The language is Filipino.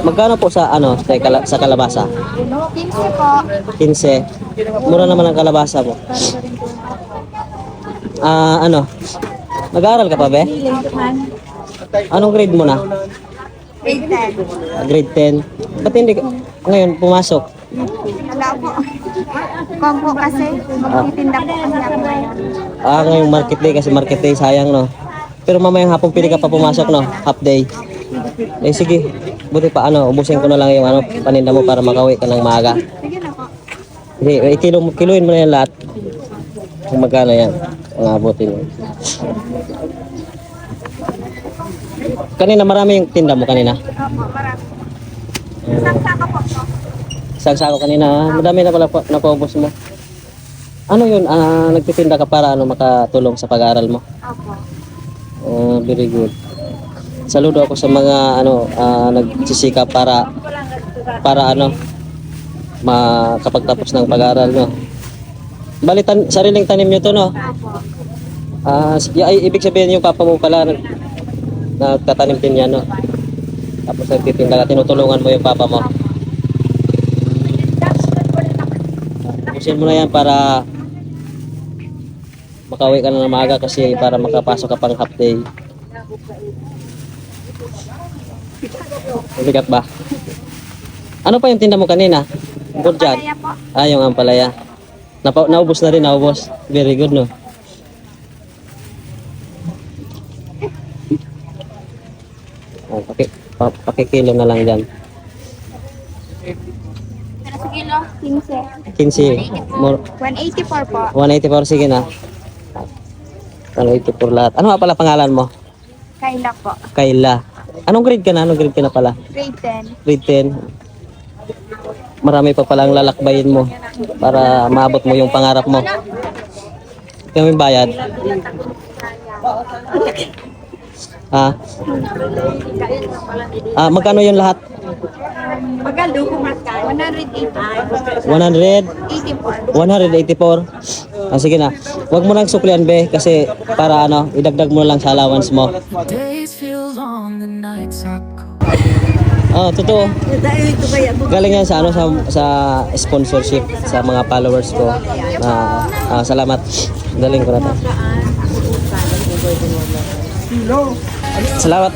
Magkano po sa ano, sa kalabasa? 15 po. 15. Mura naman ang kalabasa mo. Ano? Nag-aaral ka pa, be? Anong grade mo na? Grade 10. Grade 10. Ba't hindi ka ngayon pumasok? Wala po. Kompo kasi. Magtitinda po kasi ako ngayon. Ngayong market day kasi market day sayang, no? Pero mamayang hapon pili ka pa pumasok, no? Half day. Sige. Buti pa ubusin ko na lang yung paninda mo para makauwi ka ng maaga. Sige na po. Hindi, kiluin mo na yan lahat. Kung magkano yan. Ang abutin mo. Kanina marami yung tinda mo kanina. Opo, marami. Saksaka po. Isang sako kanina. Madami na pala napaubos mo. Ano yun? Nagtitinda ka para makatulong sa pag-aaral mo? Opo. Very good. Saludo ako sa mga nagsisikap para makapagtapos ng pag-aaral, no. Bali sariling tanim niyo to, no. Opo. Ibig sabihin yung papa mo pala nagtatanim din yan, no. Tapos nagtitinda ka, tinutulungan mo yung papa mo. Pusin mo na yan para makauwi ka na ng maaga kasi para makapasok ka pang half day. Mabigat ba? Ano pa yung tinda mo kanina? Bukod dyan? Palaya po. Yung ampalaya. Naubos na rin, naubos. Very good, no? Pakikilo na lang dyan. Pero sa kilo? 15. 15. 184 po. 184, sige na. 184 lahat. Ano nga pala pangalan mo? Kayla po. Kayla. Anong grade ka na? Anong grade ka na pala? Grade 10. Grade 10. Marami pa palang lalakbayin mo para maabot mo yung pangarap mo. Kami bayad. Magkano yung lahat? Magalo ko 180. 100? 184. 184. Sige na. Huwag mo nang suklian, be, kasi para idagdag mo lang sa allowance mo. Days feel long, the nights are cold. Totoo. Galing yan sa sa sponsorship sa mga followers ko. Salamat. Daling ko na to. Salamat.